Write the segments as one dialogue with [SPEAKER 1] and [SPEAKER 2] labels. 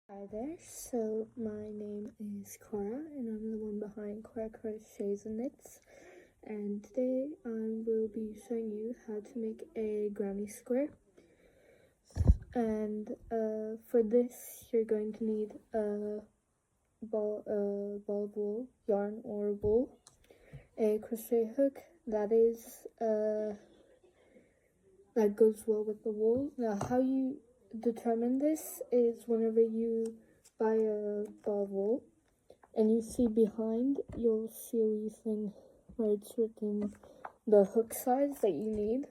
[SPEAKER 1] Hi there, so my name is Cora and I'm the one behind Cora Crochets and Knits, and today I will be showing you how to make a granny square. And for this you're going to need a ball of wool, yarn or wool, a crochet hook that goes well with the wool. Now how you determine this is whenever you buy a ball of wool and you see behind, you'll see a wee thing where it's written the hook size that you need,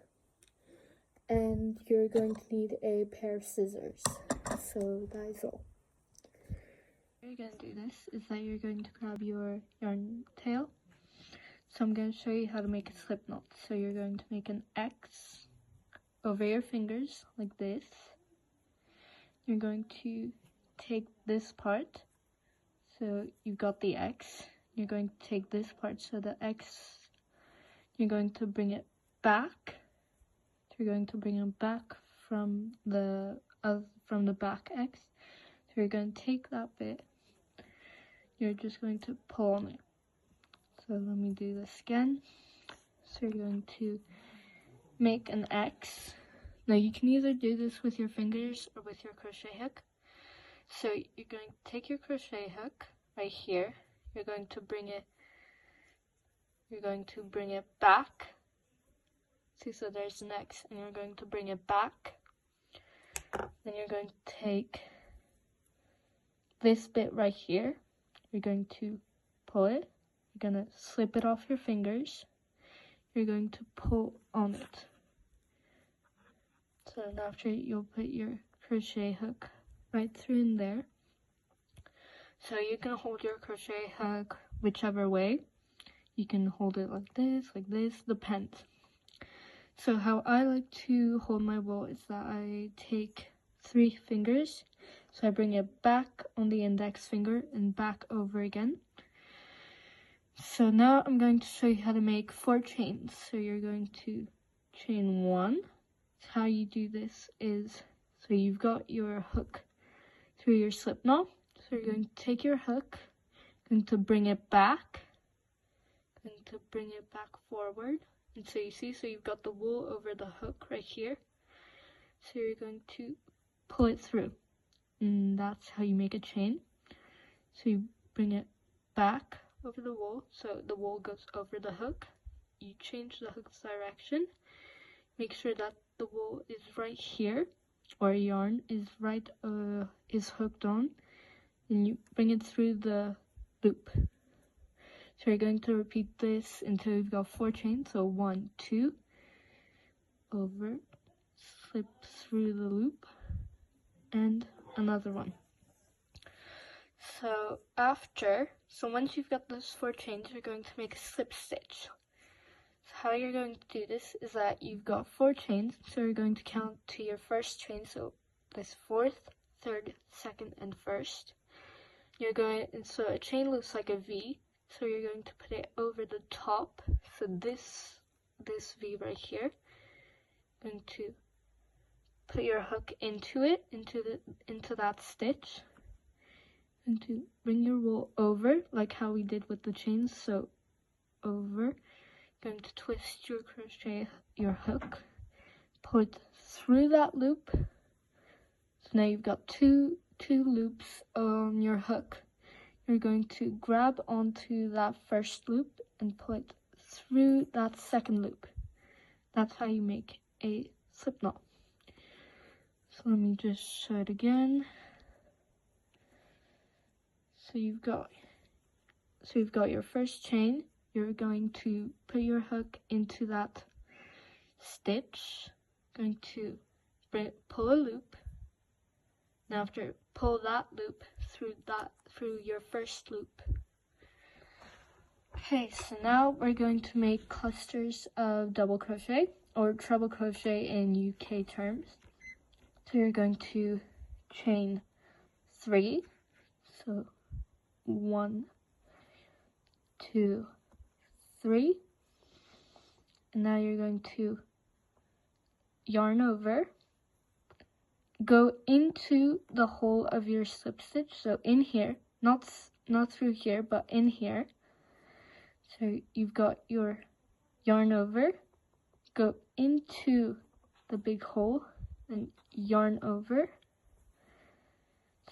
[SPEAKER 1] and you're going to need a pair of scissors. So that is all. How you're going to do this is that you're going to grab your yarn tail. So I'm going to show you how to make a slip knot. So you're going to make an X over your fingers like this. You're going to take this part, so you've got the X. You're going to take this part, so the X, you're going to bring it back. So you're going to bring it back from the back X. So you're going to take that bit. You're just going to pull on it. So let me do this again. So you're going to make an X. Now you can either do this with your fingers or with your crochet hook. So you're going to take your crochet hook right here. You're going to bring it back. See, so there's an X, and you're going to bring it back. Then you're going to take this bit right here. You're going to pull it. You're going to slip it off your fingers. You're going to pull on it. So then after, you'll put your crochet hook right through in there. So you can hold your crochet hook whichever way. You can hold it like this, depends. So how I like to hold my wool is that I take 3 fingers. So I bring it back on the index finger and back over again. So now I'm going to show you how to make 4 chains. So you're going to chain 1. So how you do this is, so you've got your hook through your slip knot. So you're going to take your hook, going to bring it back, going to bring it back forward. And so you see, so you've got the wool over the hook right here. So you're going to pull it through. And that's how you make a chain. So you bring it back over the wool. So the wool goes over the hook. You change the hook's direction. Make sure that the wool is right here, or yarn is hooked on. And you bring it through the loop. So you're going to repeat this until you've got 4 chains. So 1, 2, over, slip through the loop, and another one. So once you've got those 4 chains, you're going to make a slip stitch. So how you're going to do this is that you've got 4 chains. So you're going to count to your first chain. So this 4th, 3rd, 2nd, and 1st. So a chain looks like a V. So you're going to put it over the top. So this V right here. Going to put your hook into it, into that stitch. Going to bring your wool over, like how we did with the chains. So over. Going to twist your hook, pull it through that loop. So now you've got two loops on your hook. You're going to grab onto that first loop and pull it through that second loop. That's how you make a slip knot. So let me just show it again. So you've got your first chain. You're going to put your hook into that stitch. Going to pull a loop. Now after, pull that loop through your first loop. Okay, so now we're going to make clusters of double crochet, or treble crochet in UK terms. So you're going to chain 3. So 1, 2, 3. And now you're going to yarn over, go into the hole of your slip stitch, so in here, not through here, but in here. So you've got your yarn over, go into the big hole, and yarn over.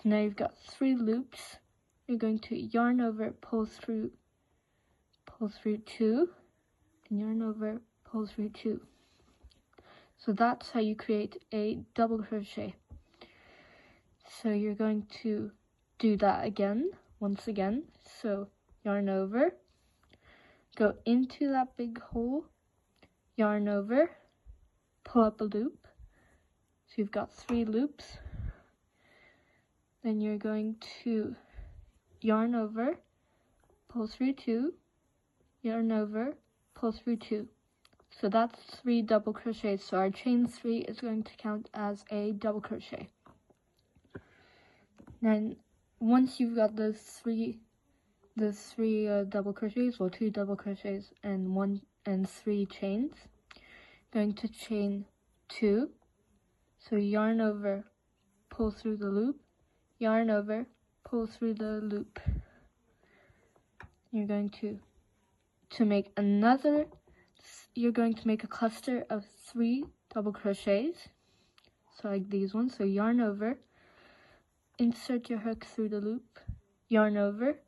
[SPEAKER 1] So now you've got 3 loops. You're going to yarn over, pull through 2, and yarn over, pull through 2. So that's how you create a double crochet. So you're going to do that again, once again. So yarn over, go into that big hole, yarn over, pull up a loop. So you've got 3 loops. Then you're going to yarn over, pull through 2, yarn over, pull through 2. So that's 3 double crochets. So our chain 3 is going to count as a double crochet. Then once you've got the three double crochets, well, 2 double crochets and 3 chains, going to chain 2. So yarn over, pull through the loop, yarn over, pull through the loop. You're going to make another. You're going to make a cluster of 3 double crochets, so like these ones. So yarn over, insert your hook through the loop, yarn over,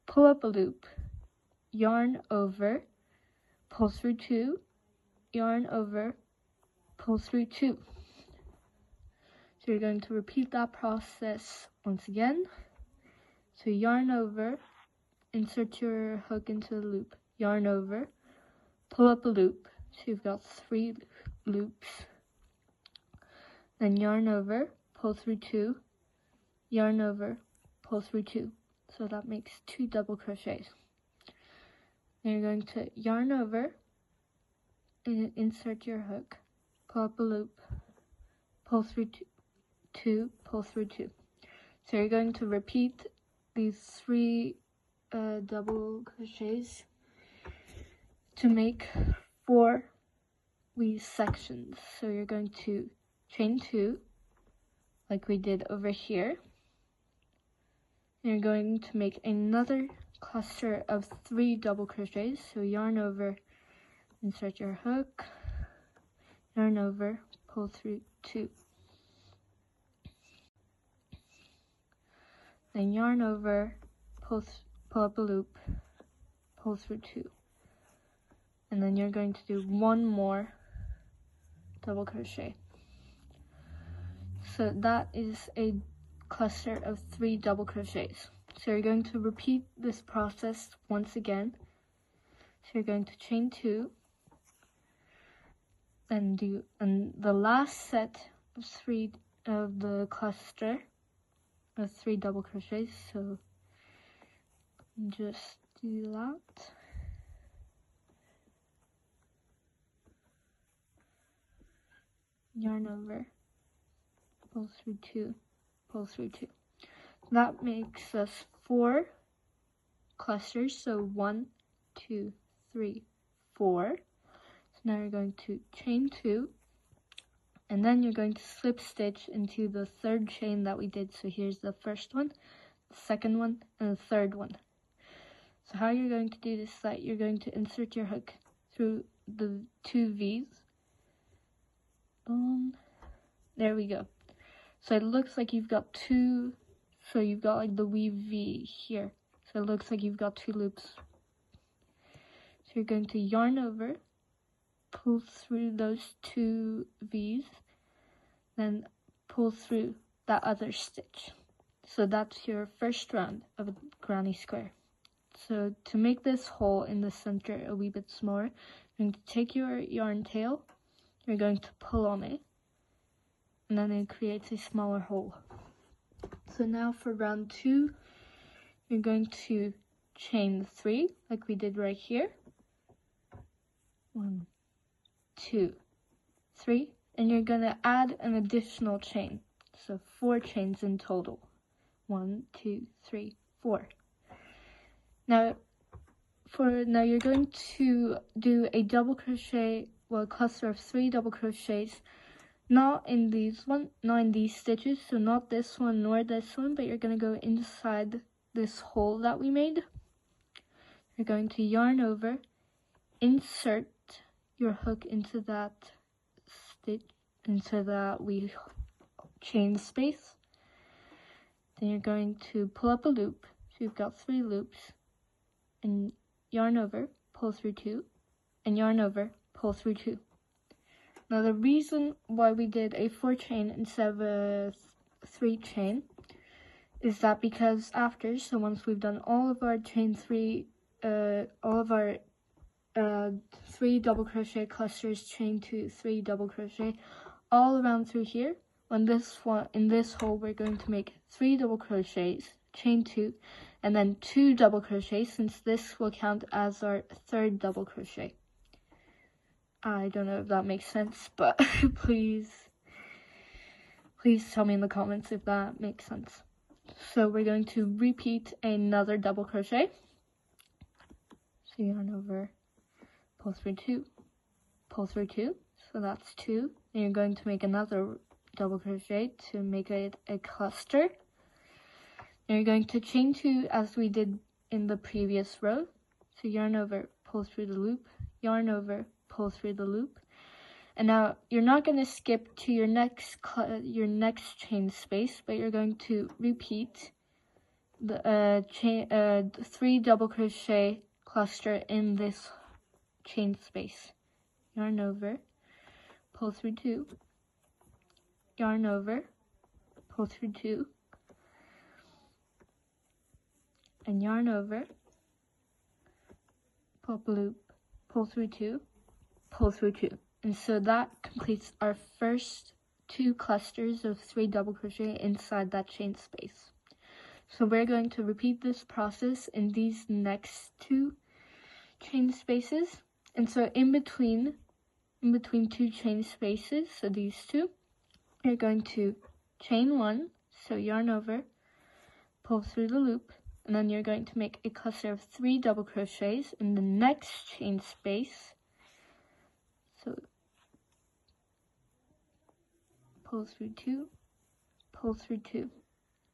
[SPEAKER 1] pull up a loop, yarn over, pull through 2, yarn over, pull through 2. So you're going to repeat that process once again. So yarn over, insert your hook into the loop, yarn over, pull up a loop. So you've got 3 loops. Then yarn over, pull through 2, yarn over, pull through 2. So that makes 2 double crochets. Then you're going to yarn over and insert your hook, pull up a loop, pull through 2, pull through 2. So you're going to repeat these 3 double crochets to make 4 wee sections. So you're going to chain 2 like we did over here. You're going to make another cluster of 3 double crochets. So yarn over, insert your hook, yarn over, pull through 2. Then yarn over, pull up a loop, pull through 2. And then you're going to do 1 more double crochet. So that is a cluster of 3 double crochets. So you're going to repeat this process once again. So you're going to chain 2 and do the last set of 3 of the cluster of 3 double crochets. So just do that. Yarn over, pull through 2, pull through 2. That makes us 4 clusters. So 1, 2, 3, 4. So now you're going to chain 2, and then you're going to slip stitch into the 3rd chain that we did. So here's the first one, the second one, and the 3rd one. So how you're going to do this is that you're going to insert your hook through the 2 V's. Boom. There we go. So it looks like you've got 2, so you've got like the wee V here. So it looks like you've got 2 loops. So you're going to yarn over, pull through those 2 V's, then pull through that other stitch. So that's your first round of a granny square. So to make this hole in the center a wee bit smaller, you're going to take your yarn tail, you're going to pull on it, and then it creates a smaller hole. So now for round 2, you're going to chain 3 like we did right here. 1, 2, 3, and you're going to add an additional chain. So 4 chains in total. 1, 2, 3, 4. Now you're going to do a double crochet, well, a cluster of 3 double crochets, not in these stitches, so not this one nor this one, but you're going to go inside this hole that we made. You're going to yarn over, insert your hook into that stitch, into that we chain space. Then you're going to pull up a loop, so you've got 3 loops, and yarn over, pull through 2, and yarn over, pull through 2. Now the reason why we did a 4 chain instead of a 3 chain is that because after, so once we've done all of our chain 3, all of our 3 double crochet clusters, chain 2, 3 double crochet, all around through here, on this one, in this hole, we're going to make 3 double crochets, chain 2, and then 2 double crochets, since this will count as our 3rd double crochet. I don't know if that makes sense, but please tell me in the comments if that makes sense. So we're going to repeat another double crochet. So yarn over, pull through 2, pull through 2, so that's 2. And you're going to make another double crochet to make it a cluster. And you're going to chain 2 as we did in the previous row. So yarn over, pull through the loop, yarn over, pull through the loop. And now you're not going to skip to your next chain space, but you're going to repeat the 3 double crochet cluster in this chain space. Yarn over, pull through 2, yarn over, pull through 2, and yarn over, pull up a loop, pull through 2, pull through 2. And so that completes our first 2 clusters of 3 double crochet inside that chain space. So we're going to repeat this process in these next 2 chain spaces. And so in between 2 chain spaces, so these 2, you're going to chain 1, so yarn over, pull through the loop, and then you're going to make a cluster of 3 double crochets in the next chain space. So pull through 2, pull through 2,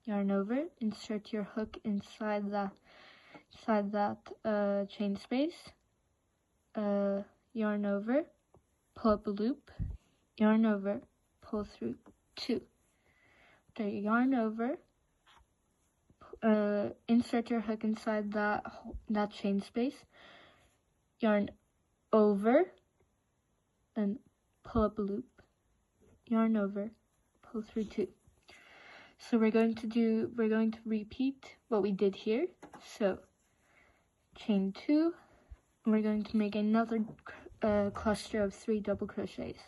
[SPEAKER 1] yarn over, insert your hook inside that chain space, yarn over, pull up a loop, yarn over, pull through 2. So yarn over, insert your hook inside that chain space, yarn over, and pull up a loop, yarn over, pull through 2. So we're going to repeat what we did here. So chain 2, and we're going to make another cluster of 3 double crochets.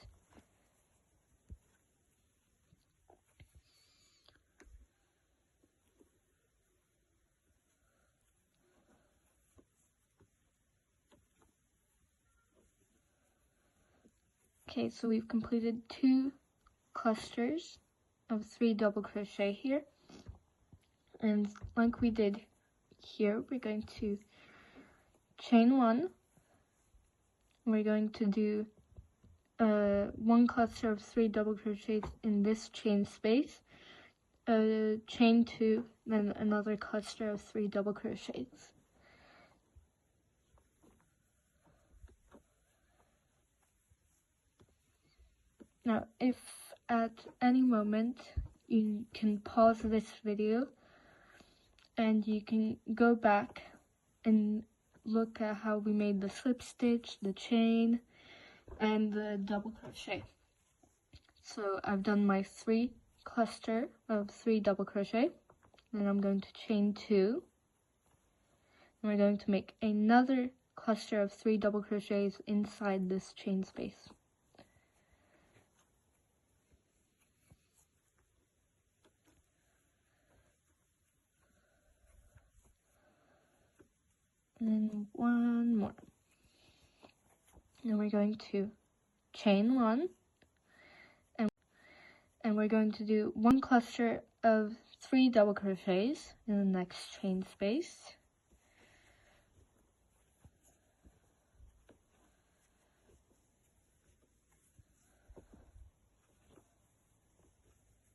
[SPEAKER 1] Okay, so we've completed 2 clusters of 3 double crochet here, and like we did here, we're going to chain 1, and we're going to do 1 cluster of 3 double crochets in this chain space, chain 2, then another cluster of 3 double crochets. Now, if at any moment you can pause this video and you can go back and look at how we made the slip stitch, the chain, and the double crochet. So I've done my 3 cluster of 3 double crochet, then I'm going to chain 2, and we're going to make another cluster of 3 double crochets inside this chain space. And 1 more. And we're going to chain 1, and we're going to do 1 cluster of 3 double crochets in the next chain space.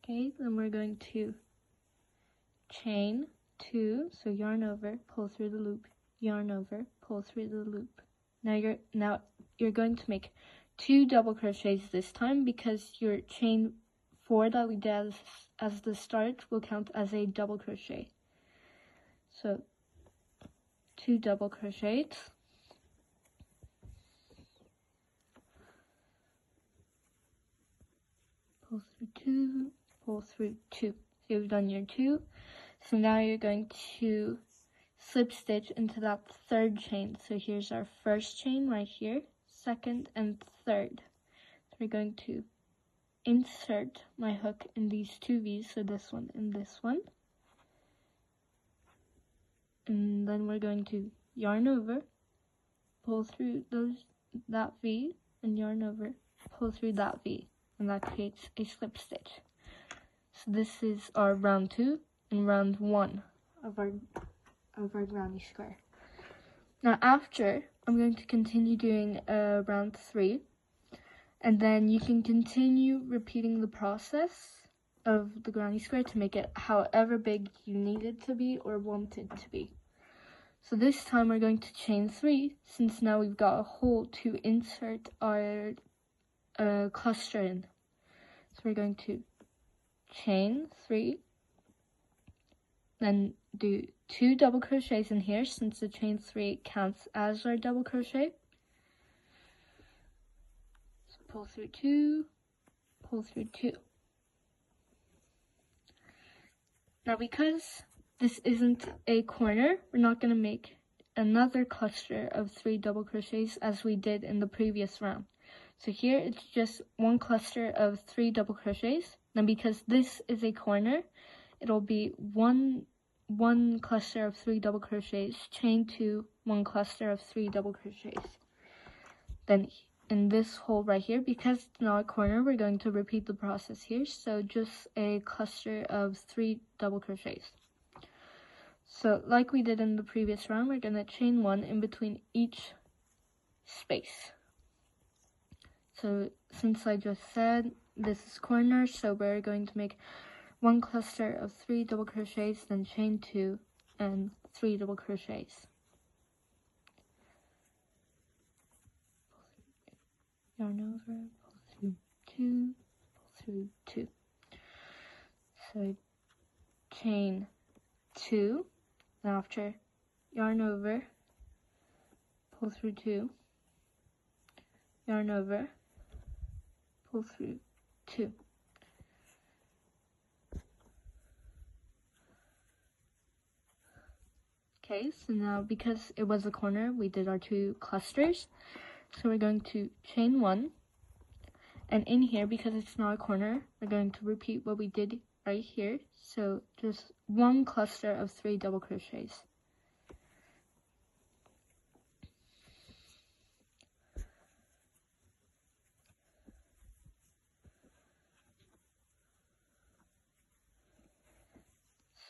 [SPEAKER 1] Okay, then we're going to chain 2, so yarn over, pull through the loop, yarn over, pull through the loop. Now you're going to make 2 double crochets this time, because your chain 4 that we did as the start will count as a double crochet. So 2 double crochets, pull through 2, pull through 2. So you've done your 2. So now you're going to slip stitch into that 3rd chain. So here's our 1st chain right here, 2nd and 3rd. So we're going to insert my hook in these 2 V's, so this one and this one. And then we're going to yarn over, pull through that V, and yarn over, pull through that V, and that creates a slip stitch. So this is our round 2 and round 1 of our granny square. Now after, I'm going to continue doing round 3, and then you can continue repeating the process of the granny square to make it however big you need it to be or want it to be. So this time we're going to chain 3, since now we've got a hole to insert our cluster in. So we're going to chain 3, then do 2 double crochets in here, since the chain 3 counts as our double crochet. So pull through 2, pull through 2. Now because this isn't a corner, we're not going to make another cluster of 3 double crochets as we did in the previous round. So here it's just 1 cluster of 3 double crochets. Then because this is a corner, it'll be one cluster of 3 double crochets, chain 2, 1 cluster of 3 double crochets. Then in this hole right here, because it's not a corner, we're going to repeat the process here. So just a cluster of 3 double crochets. So like we did in the previous round, we're going to chain 1 in between each space. So since I just said this is corner, so we're going to make 1 cluster of 3 double crochets, then chain 2 and 3 double crochets. Yarn over, pull through 2, pull through 2. So chain 2, and after yarn over, pull through 2, yarn over, pull through 2. Okay, so now because it was a corner, we did our 2 clusters. So we're going to chain 1, and in here, because it's not a corner, we're going to repeat what we did right here. So just 1 cluster of 3 double crochets.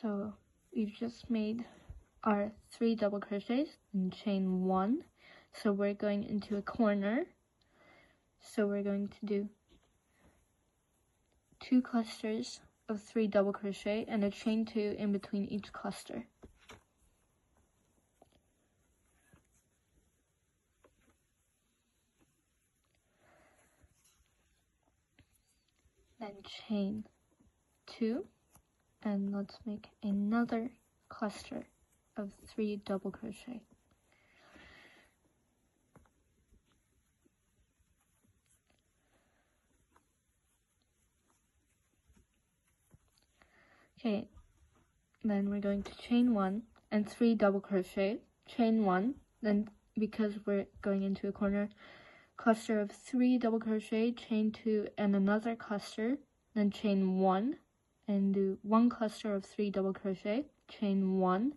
[SPEAKER 1] So we've just made our 3 double crochets and chain 1. So we're going into a corner. So we're going to do 2 clusters of 3 double crochet and a chain 2 in between each cluster. Then chain 2, and let's make another cluster of 3 double crochet. Okay, then we're going to chain 1 and 3 double crochet, chain 1, then because we're going into a corner, cluster of 3 double crochet, chain 2 and another cluster, then chain 1 and do 1 cluster of 3 double crochet, chain 1,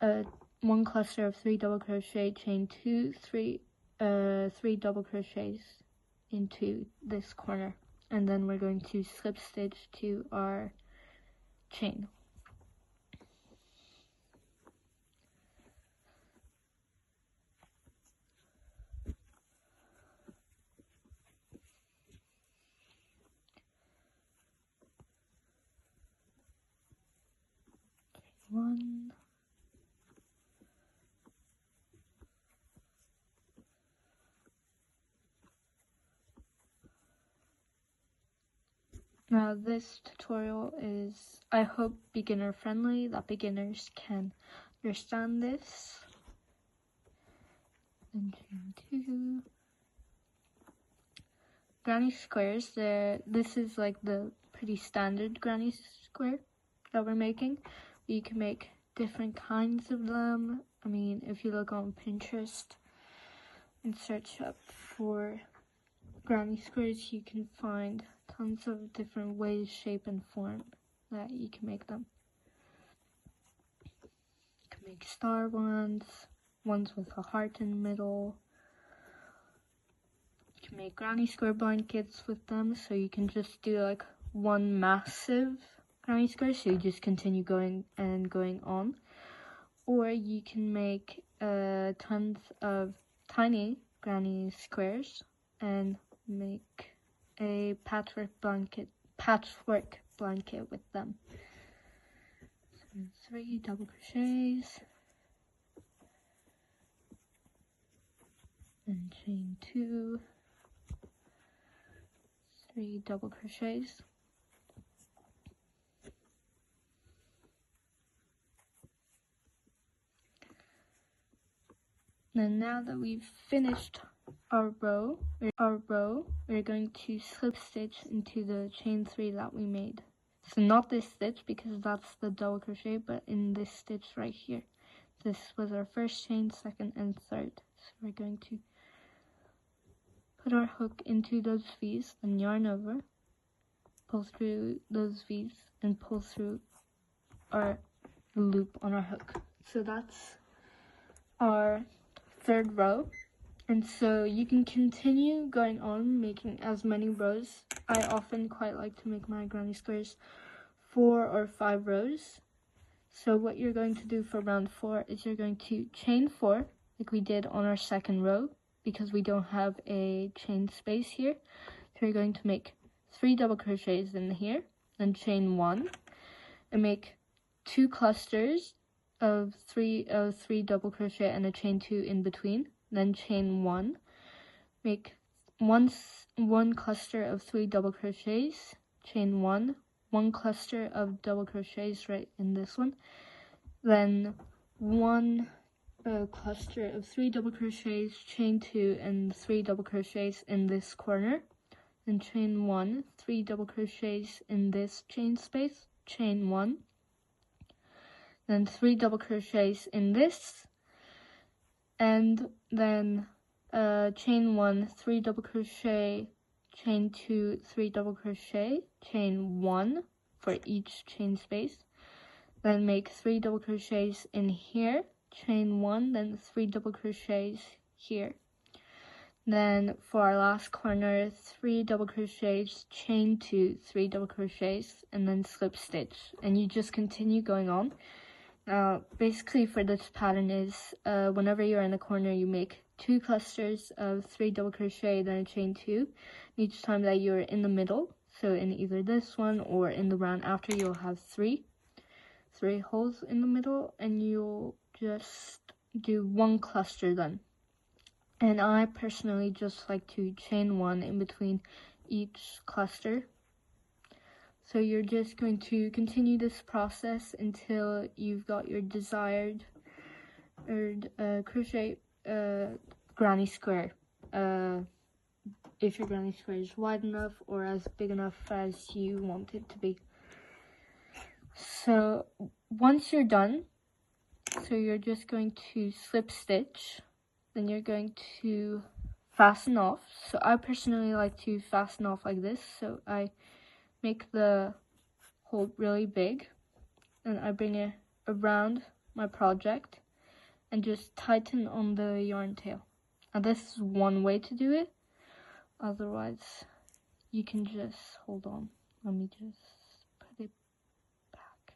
[SPEAKER 1] 1 cluster of 3 double crochet, chain 2, 3 double crochets into this corner, and then we're going to slip stitch to our chain. 1. Now this tutorial is, I hope, beginner friendly, that beginners can understand this. And chain 2. Granny squares, this is like the pretty standard granny square that we're making. You can make different kinds of them. I mean, if you look on Pinterest and search up for granny squares, you can find tons of different ways, shape, and form that you can make them. You can make star ones with a heart in the middle. You can make granny square blankets with them, so you can just do like one massive granny square, so you just continue going on. Or you can make tons of tiny granny squares and make a patchwork blanket with them. So 3 double crochets and chain 2, 3 double crochets. And now that we've finished our row, we're going to slip stitch into the chain 3 that we made. So not this stitch, because that's the double crochet, but in this stitch right here. This was our first chain, second, and third. So we're going to put our hook into those V's, then yarn over, pull through those V's, and pull through our loop on our hook. So that's our third row. And so you can continue going on making as many rows. I often quite like to make my granny squares 4 or 5 rows. So what you're going to do for round 4 is you're going to chain 4 like we did on our second row, because we don't have a chain space here. So you're going to make 3 double crochets in here, then chain 1, and make 2 clusters of 3 double crochet and a chain 2 in between. Then chain 1, make one cluster of 3 double crochets, chain 1 cluster of double crochets right in this one, then 1 cluster of 3 double crochets, chain 2 and 3 double crochets in this corner, then chain 1, 3 double crochets in this chain space, chain 1, then 3 double crochets in this, and then chain 1, 3 double crochet, chain 2, 3 double crochet, chain 1 for each chain space, then make 3 double crochets in here, chain 1, then 3 double crochets here. Then for our last corner, 3 double crochets, chain 2, 3 double crochets, and then slip stitch, and you just continue going on. Basically for this pattern is whenever you're in the corner, you make 2 clusters of 3 double crochet, then a chain 2 each time that you're in the middle. So in either this one or in the round after, you'll have 3 holes in the middle, and you'll just do 1 cluster then. And I personally just like to chain 1 in between each cluster. So you're just going to continue this process until you've got your desired crochet granny square. If your granny square is wide enough or as big enough as you want it to be. So once you're done, so you're just going to slip stitch, then you're going to fasten off. So I personally like to fasten off like this. So I make the hole really big, and I bring it around my project and just tighten on the yarn tail. Now this is one way to do it, otherwise you can just, hold on, let me just put it back.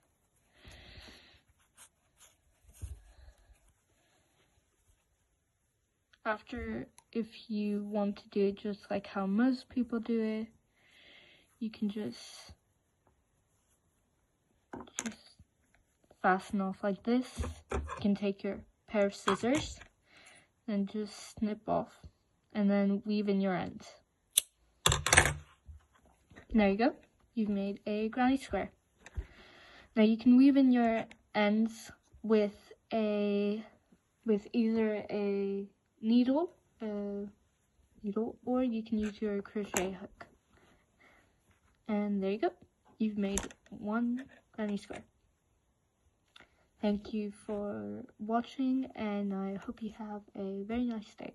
[SPEAKER 1] After, if you want to do it just like how most people do it, you can just fasten off like this. You can take your pair of scissors and just snip off, and then weave in your ends. There you go. You've made a granny square. Now you can weave in your ends with either a needle, or you can use your crochet hook. And there you go. You've made one granny square. Thank you for watching, and I hope you have a very nice day.